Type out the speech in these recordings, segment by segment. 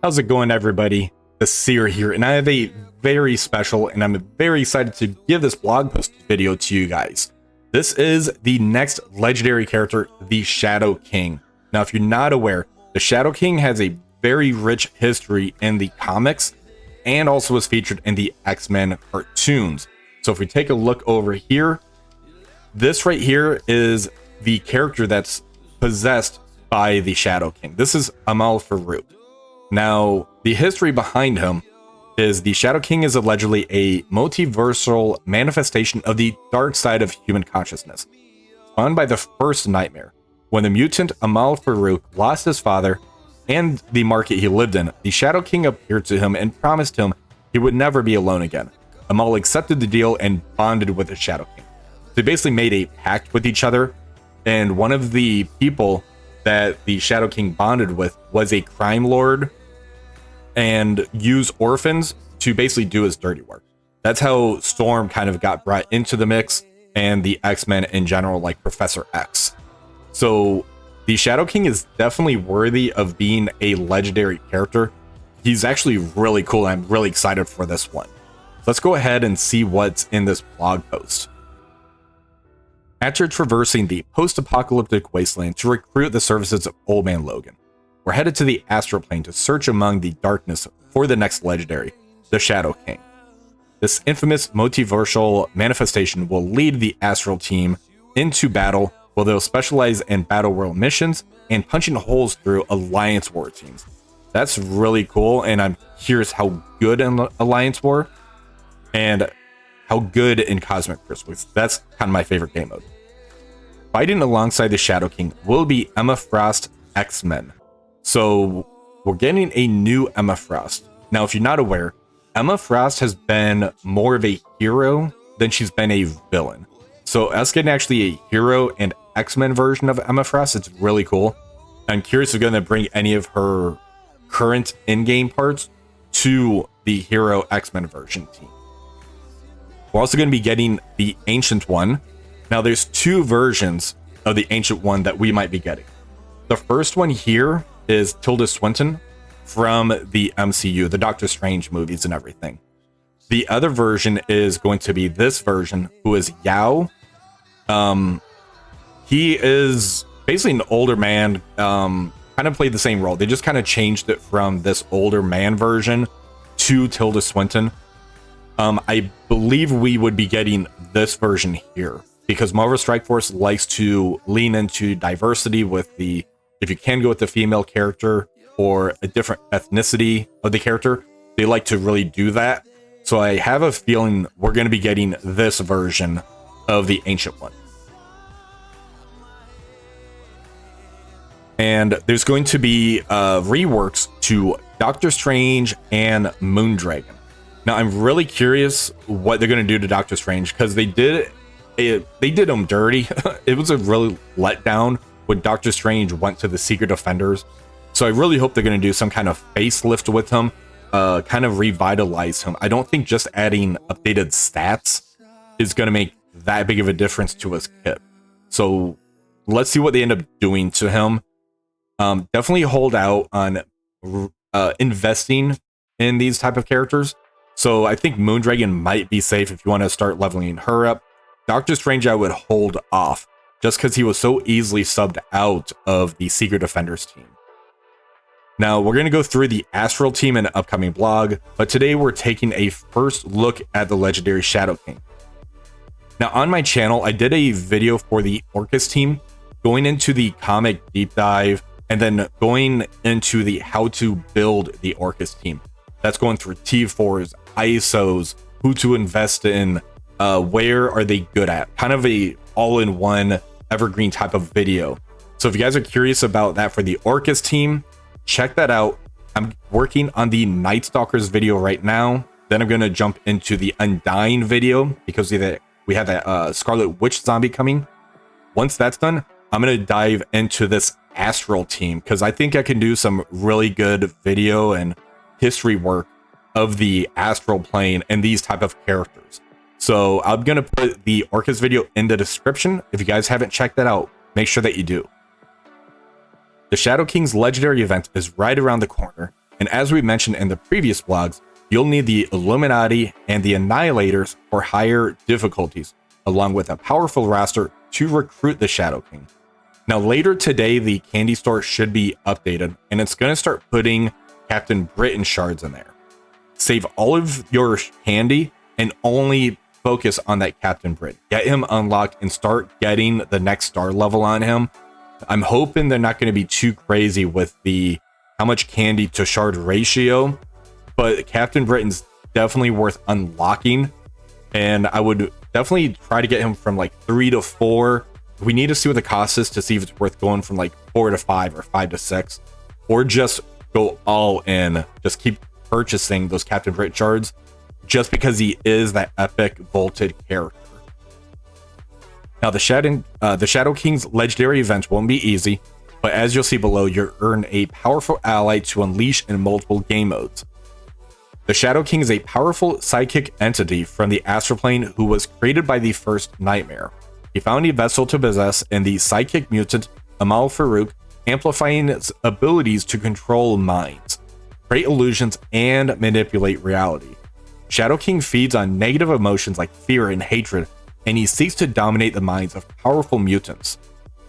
How's it going, everybody? The Seer here, and I have a very special, and I'm very excited to give this blog post video to you guys. This is the next legendary character, the Shadow King. Now, if you're not aware, the Shadow King has a very rich history in the comics, and also was featured in the X-Men cartoons. So if we take a look over here, this right here is the character that's possessed by the Shadow King. This is Amal Farouk. Now, the history behind him is the Shadow King is allegedly a multiversal manifestation of the dark side of human consciousness, spawned by the first nightmare. When the mutant Amal Farouk lost his father and the market he lived in, the Shadow King appeared to him and promised him he would never be alone again. Amal accepted the deal and bonded with the Shadow King. They basically made a pact with each other, and one of the people that the Shadow King bonded with was a crime lord and used orphans to basically do his dirty work. That's how Storm kind of got brought into the mix, and the X-Men in general, like Professor X. So the Shadow King is definitely worthy of being a legendary character. He's actually really cool. I'm really excited for this one. Let's go ahead and see what's in this blog post. After traversing the post-apocalyptic wasteland to recruit the services of Old Man Logan, we're headed to the astral plane to search among the darkness for the next legendary, the Shadow King. This infamous multiversal manifestation will lead the astral team into battle, where they'll specialize in Battleworld missions and punching holes through Alliance War teams. That's really cool, and I'm curious how good in Alliance War and how good in Cosmic Crystals. That's kind of my favorite game mode. Fighting alongside the Shadow King will be Emma Frost X-Men. So we're getting a new Emma Frost. Now, if you're not aware, Emma Frost has been more of a hero than she's been a villain. So us getting actually a hero and X-Men version of Emma Frost, it's really cool. I'm curious if they're going to bring any of her current in-game parts to the hero X-Men version team. We're also going to be getting the Ancient One. Now, there's two versions of the Ancient One that we might be getting. The first one here is Tilda Swinton from the MCU, the Doctor Strange movies and everything. The other version is going to be this version, who is Yao. He is basically an older man, kind of played the same role. They just kind of changed it from this older man version to Tilda Swinton. I believe we would be getting this version here because Marvel Strike Force likes to lean into diversity with the, if you can go with the female character or a different ethnicity of the character, they like to really do that. So I have a feeling we're going to be getting this version of the Ancient One. And there's going to be reworks to Doctor Strange and Moondragon. Now, I'm really curious what they're going to do to Doctor Strange, because they did him dirty. It was a really letdown when Doctor Strange went to the Secret Defenders. So I really hope they're going to do some kind of facelift with him, kind of revitalize him. I don't think just adding updated stats is going to make that big of a difference to his kit. So let's see what they end up doing to him. Definitely hold out on investing in these type of characters. So I think Moondragon might be safe if you want to start leveling her up. Doctor Strange, I would hold off just because he was so easily subbed out of the Secret Defenders team. Now, we're going to go through the Astral team in an upcoming blog, but today we're taking a first look at the legendary Shadow King. Now, on my channel, I did a video for the Orchis team, going into the comic deep dive, and then going into the how to build the Orchis team. That's going through T4s, ISOs, who to invest in, where are they good at, kind of a all-in-one evergreen type of video. So if you guys are curious about that for the Orchis team, check that out. I'm working on the Night Stalkers video right now. Then I'm going to jump into the Undying video because we have that Scarlet Witch zombie coming. Once that's done, I'm going to dive into this Astral team because I think I can do some really good video and history work of the Astral plane and these type of characters. So I'm going to put the Orchis video in the description. If you guys haven't checked that out, make sure that you do. The Shadow King's legendary event is right around the corner, And as we mentioned in the previous vlogs, you'll need the Illuminati and the Annihilators for higher difficulties, along with a powerful roster to recruit the Shadow King. Now later today, the candy store should be updated, and it's going to start putting Captain Britain shards in there. Save all of your candy and only focus on that Captain Britain. Get him unlocked and start getting the next star level on him. I'm hoping they're not going to be too crazy with the how much candy to shard ratio, but Captain Britain's definitely worth unlocking, and I would definitely try to get him from like 3 to 4. We need to see what the cost is to see if it's worth going from like 4 to 5 or 5 to 6, or just go all in. Just keep purchasing those Captain Britain shards just because he is that epic vaulted character. Now the Shadow King's legendary events won't be easy, but as you'll see below, you'll earn a powerful ally to unleash in multiple game modes. The Shadow King is a powerful psychic entity from the astral plane who was created by the first Nightmare. He found a vessel to possess in the psychic mutant Amal Farouk, amplifying its abilities to control minds, create illusions, and manipulate reality. Shadow King feeds on negative emotions like fear and hatred, and he seeks to dominate the minds of powerful mutants.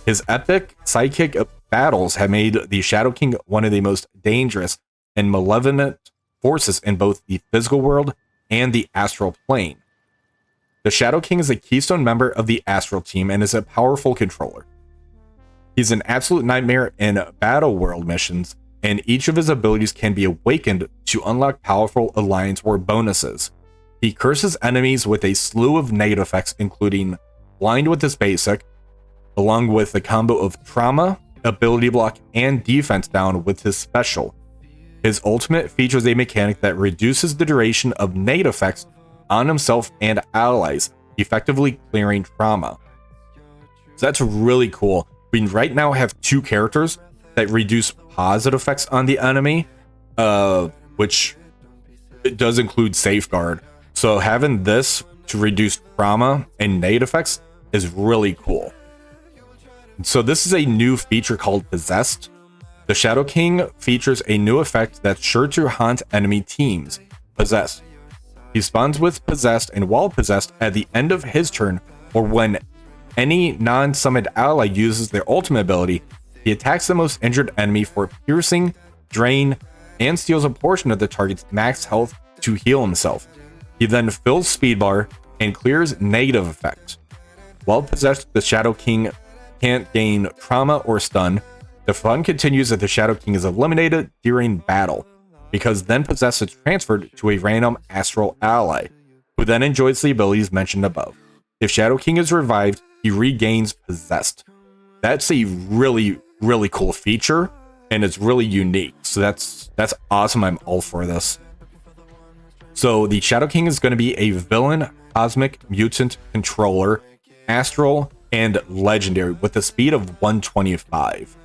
His epic psychic battles have made the Shadow King one of the most dangerous and malevolent forces in both the physical world and the astral plane. The Shadow King is a keystone member of the astral team and is a powerful controller. He's an absolute nightmare in Battleworld missions, and each of his abilities can be awakened to unlock powerful alliance or bonuses. He curses enemies with a slew of negative effects, including blind with his basic, along with the combo of trauma, ability block, and defense down with his special. His ultimate features a mechanic that reduces the duration of negative effects on himself and allies, effectively clearing trauma. So that's really cool. We right now have 2 characters that reduce positive effects on the enemy, which it does include Safeguard. So having this to reduce trauma and negative effects is really cool. So this is a new feature called Possessed. The Shadow King features a new effect that's sure to haunt enemy teams, Possessed. He spawns with Possessed, and while Possessed, at the end of his turn, or when any non-summoned ally uses their ultimate ability, he attacks the most injured enemy for piercing, drain, and steals a portion of the target's max health to heal himself. He then fills speed bar and clears negative effects. While Possessed, the Shadow King can't gain trauma or stun. The fun continues if the Shadow King is eliminated during battle, because then Possessed is transferred to a random astral ally, who then enjoys the abilities mentioned above. If Shadow King is revived, he regains Possessed. That's a really, really cool feature, and it's really unique. So that's awesome. I'm all for this. So the Shadow King is going to be a villain, cosmic mutant controller, astral, and legendary with a speed of 125.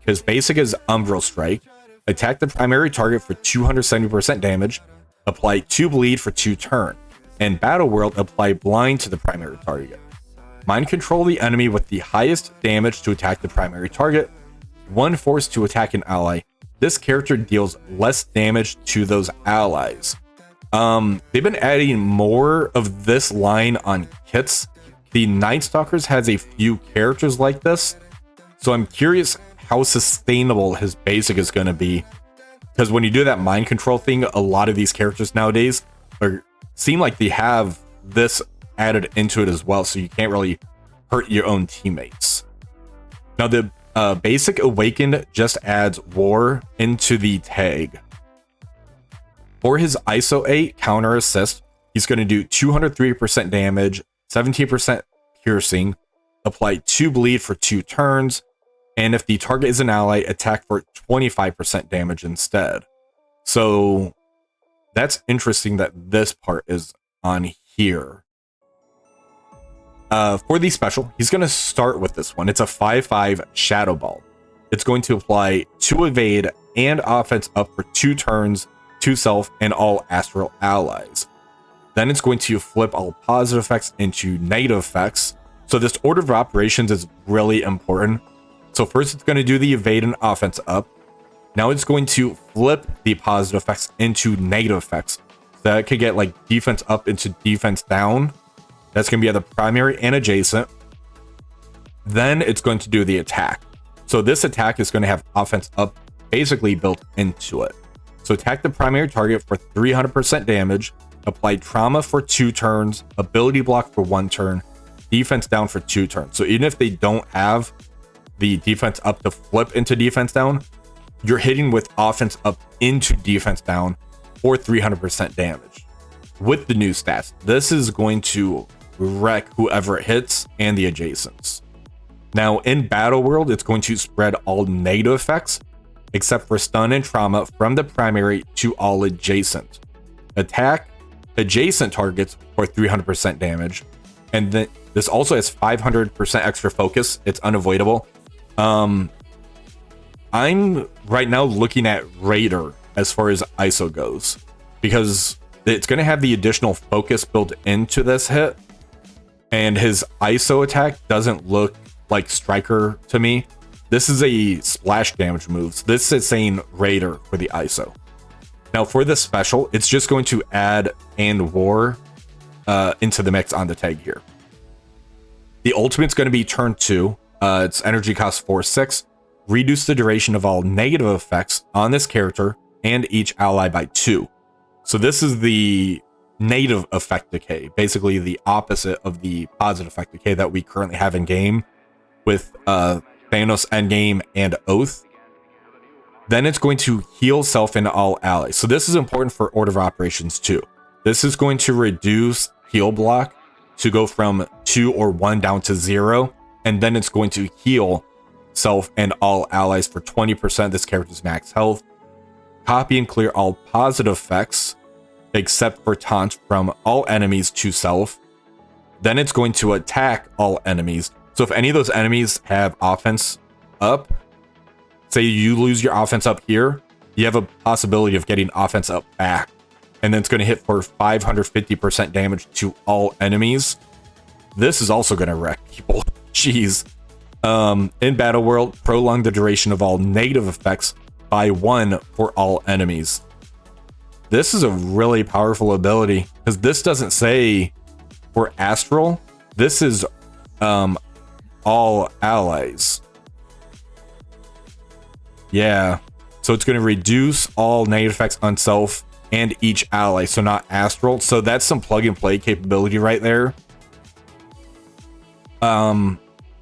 His basic is Umbral Strike. Attack the primary target for 270% damage. Apply 2 bleed for 2 turn. And Battleworld, apply blind to the primary target. Mind control the enemy with the highest damage to attack the primary target. 1 force to attack an ally. This character deals less damage to those allies. They've been adding more of this line on kits. The Night Stalkers has a few characters like this, so I'm curious how sustainable his basic is going to be, because when you do that mind control thing, a lot of these characters nowadays seem like they have this added into it as well, so you can't really hurt your own teammates. Now the basic Awakened just adds War into the tag. For his ISO 8 counter assist, he's going to do 203% damage, 17% piercing, apply 2 bleed for 2 turns, and if the target is an ally, attack for 25% damage instead. So that's interesting that this part is on here. For the special, he's going to start with this one. It's a 5/5 Shadow Ball. It's going to apply 2 evade and offense up for 2 turns to self and all astral allies. Then it's going to flip all positive effects into negative effects. So this order of operations is really important. So first it's going to do the evade and offense up. Now it's going to flip the positive effects into negative effects. So that could get like defense up into defense down. That's going to be the primary and adjacent. Then it's going to do the attack. So this attack is going to have offense up basically built into it. So attack the primary target for 300% damage, apply trauma for 2 turns, ability block for 1 turn, defense down for 2 turns. So even if they don't have the defense up to flip into defense down, you're hitting with offense up into defense down for 300% damage. With the new stats, this is going to wreck whoever it hits and the adjacents. Now in Battleworld, it's going to spread all negative effects except for stun and trauma from the primary to all adjacent. Attack adjacent targets for 300% damage. And then this also has 500% extra focus. It's unavoidable. I'm right now looking at Raider as far as ISO goes, because it's going to have the additional focus built into this hit. And his ISO attack doesn't look like Striker to me. This is a splash damage move. So this is saying Raider for the ISO. Now for the special, it's just going to add and war into the mix on the tag here. The ultimate's going to be turn 2. Its energy cost 4/6. Reduce the duration of all negative effects on this character and each ally by 2. So this is the negative effect decay, basically the opposite of the positive effect decay that we currently have in game with Thanos Endgame and Oath. Then it's going to heal self and all allies. So this is important for order of operations too. This is going to reduce heal block to go from 2 or 1 down to 0. And then it's going to heal self and all allies for 20% of this character's max health. Copy and clear all positive effects except for taunt from all enemies to self. Then it's going to attack all enemies. So if any of those enemies have offense up, say you lose your offense up here, you have a possibility of getting offense up back. And then it's going to hit for 550% damage to all enemies. This is also going to wreck people. Jeez. In Battleworld, prolong the duration of all negative effects by 1 for all enemies. This is a really powerful ability because this doesn't say for Astral. This is all allies. Yeah. So it's going to reduce all negative effects on self and each ally. So not Astral. So that's some plug and play capability right there.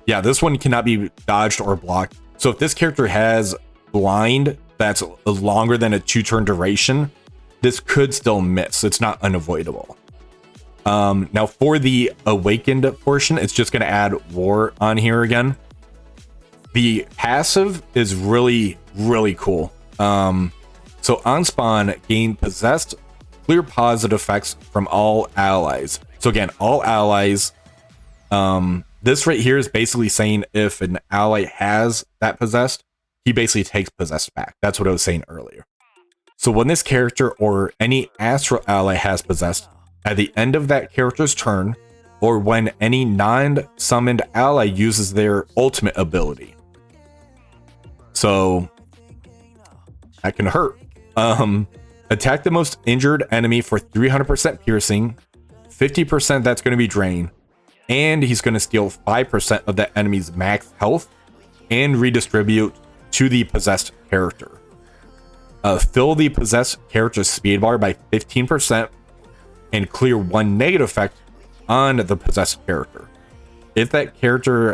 Yeah, this one cannot be dodged or blocked. So if this character has blind that's longer than a 2-turn duration, this could still miss. It's not unavoidable. Now for the awakened portion, it's just going to add war on here again. The passive is really, really cool. So on spawn, gain possessed, clear positive effects from all allies. So again, all allies. This right here is basically saying if an ally has that possessed, he basically takes possessed back. That's what I was saying earlier. So when this character or any astral ally has possessed, at the end of that character's turn, or when any non-summoned ally uses their ultimate ability. So that can hurt. Attack the most injured enemy for 300% piercing, 50% that's going to be drained, and he's going to steal 5% of that enemy's max health and redistribute to the possessed character. Fill the possessed character's speed bar by 15% and clear 1 negative effect on the possessed character. If that character,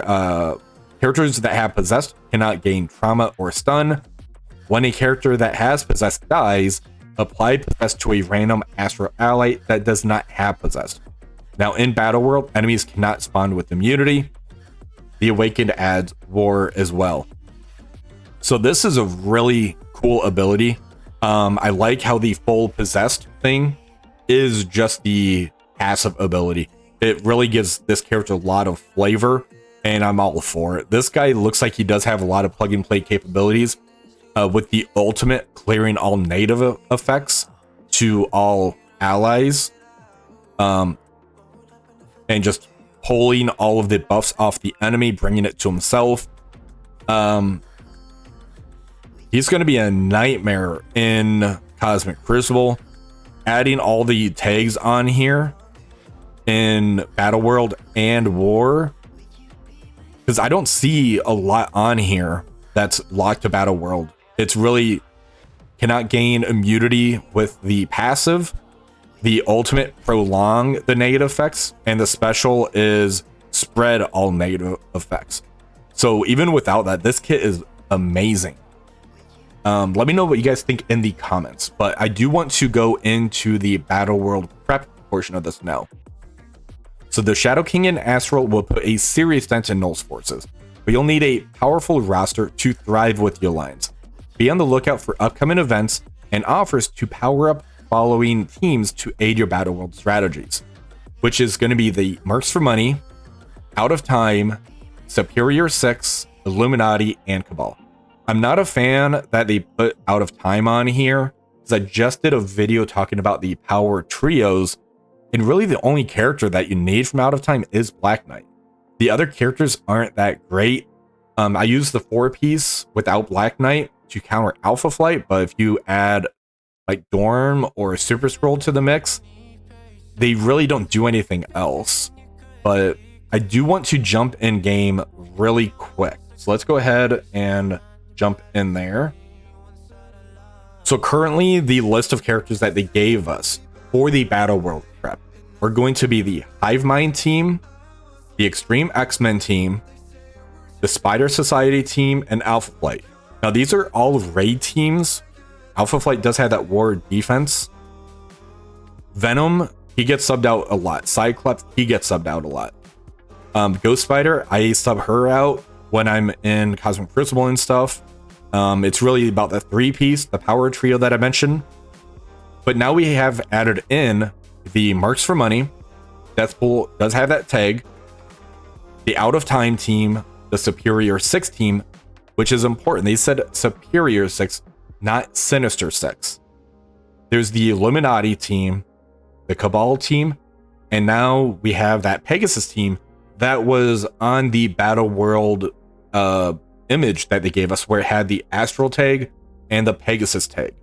characters that have possessed cannot gain trauma or stun. When a character that has possessed dies, apply possessed to a random astral ally that does not have possessed. Now in Battleworld, enemies cannot spawn with immunity. The Awakened adds war as well. So this is a really cool ability. I like how the full possessed thing is just the passive ability. It really gives this character a lot of flavor, and I'm all for it. This guy looks like he does have a lot of plug and play capabilities, with the ultimate clearing all native effects to all allies, and just pulling all of the buffs off the enemy, bringing it to himself. He's going to be a nightmare in Cosmic Crucible. Adding all the tags on here in Battle World and War, because I don't see a lot on here that's locked to Battle World. It's really cannot gain immunity with the passive. The ultimate prolong the negative effects, and the special is spread all negative effects. So even without that, this kit is amazing. Let me know what you guys think in the comments, but I do want to go into the Battleworld Prep portion of this now. So the Shadow King and Astral will put a serious dent in Null's forces, but you'll need a powerful roster to thrive with the Alliance. Be on the lookout for upcoming events and offers to power up following teams to aid your Battleworld strategies, which is going to be the Mercs for Money, Out of Time, Superior 6, Illuminati, and Cabal. I'm not a fan that they put Out of Time on here, because I just did a video talking about the power trios, and really the only character that you need from Out of Time is Black Knight. The other characters aren't that great. I use the 4-piece without Black Knight to counter Alpha Flight, but if you add like Dorm or Super Scroll to the mix, they really don't do anything else. But I do want to jump in game really quick. So let's go ahead and jump in there. So currently the list of characters that they gave us for the Battleworld Prep are going to be the Hive Mind team, the Extreme X-Men team, the Spider Society team, and Alpha Flight. Now these are all raid teams. Alpha Flight does have that war defense. Venom, he gets subbed out a lot. Cyclops, he gets subbed out a lot. Ghost Spider, I sub her out when I'm in Cosmic Crucible and stuff. It's really about the 3-piece, the power trio that I mentioned. But now we have added in the Mercs for Money. Deathpool does have that tag. The Out of Time team, the Superior 6 team, which is important. They said Superior 6, not Sinister 6. There's the Illuminati team, the Cabal team, and now we have that Pegasus team that was on the Battleworld image that they gave us, where it had the Astral tag and the Pegasus tag.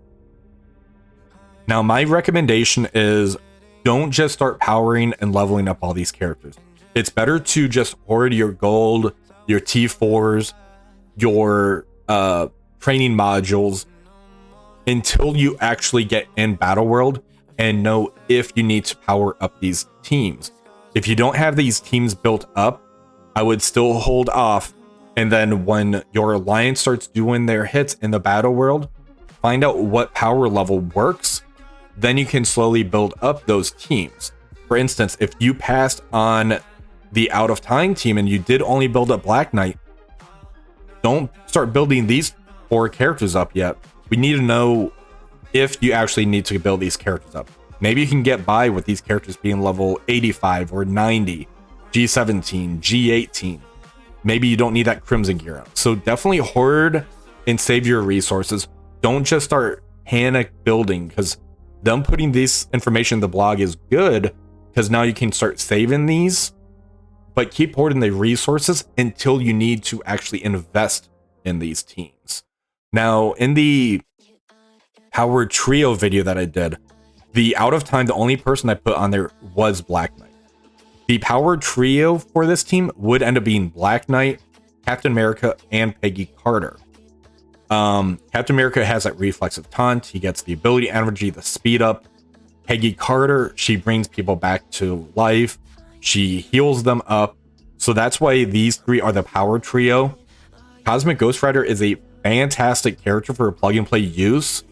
Now my recommendation is don't just start powering and leveling up all these characters. It's better to just hoard your gold, your T4s, your training modules until you actually get in Battleworld and know if you need to power up these teams. If you don't have these teams built up, I would still hold off, and then when your alliance starts doing their hits in the Battleworld, find out what power level works, then you can slowly build up those teams. For instance, if you passed on the Out of Time team and you did only build up Black Knight, don't start building these 4 characters up yet. We need to know if you actually need to build these characters up. Maybe you can get by with these characters being level 85 or 90, G17, G18. Maybe you don't need that Crimson gear out. So definitely hoard and save your resources. Don't just start panic building, because them putting this information in the blog is good, because now you can start saving these, but keep hoarding the resources until you need to actually invest in these teams. Now, in the Power Trio video that I did, the Out of Time, the only person I put on there was Black Knight. The Power Trio for this team would end up being Black Knight, Captain America, and Peggy Carter. Captain America has that reflexive taunt. He gets the ability energy, the speed up. Peggy Carter, she brings people back to life. She heals them up. So that's why these 3 are the Power Trio. Cosmic Ghost Rider is a fantastic character for plug and play use.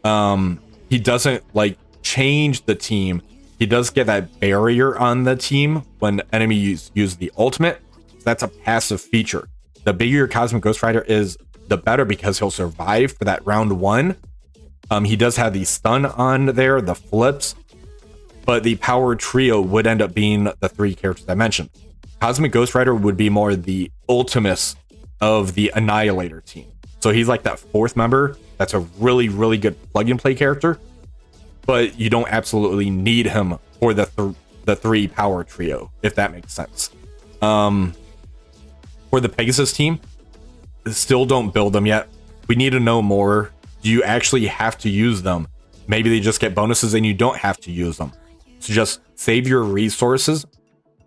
He doesn't like change the team. He does get that barrier on the team when enemies use the ultimate. So that's a passive feature. The bigger your Cosmic Ghost Rider is, the better, because he'll survive for that round 1. He does have the stun on there, the flips, but the Power Trio would end up being the 3 characters I mentioned. Cosmic Ghost Rider would be more the Ultimus of the Annihilator team. So he's like that 4th member. That's a really, really good plug and play character, but you don't absolutely need him for the 3 Power Trio, if that makes sense. For the Pegasus team, still don't build them yet. We need to know more. Do you actually have to use them? Maybe they just get bonuses and you don't have to use them. So just save your resources.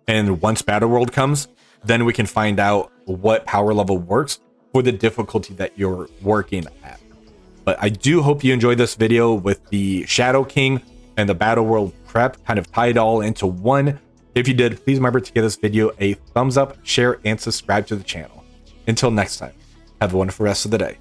And once Battleworld comes, then we can find out what power level works for the difficulty that you're working at. But I do hope you enjoyed this video with the Shadow King and the Battleworld Prep kind of tied all into one. If you did, please remember to give this video a thumbs up, share, and subscribe to the channel. Until next time, have a wonderful rest of the day.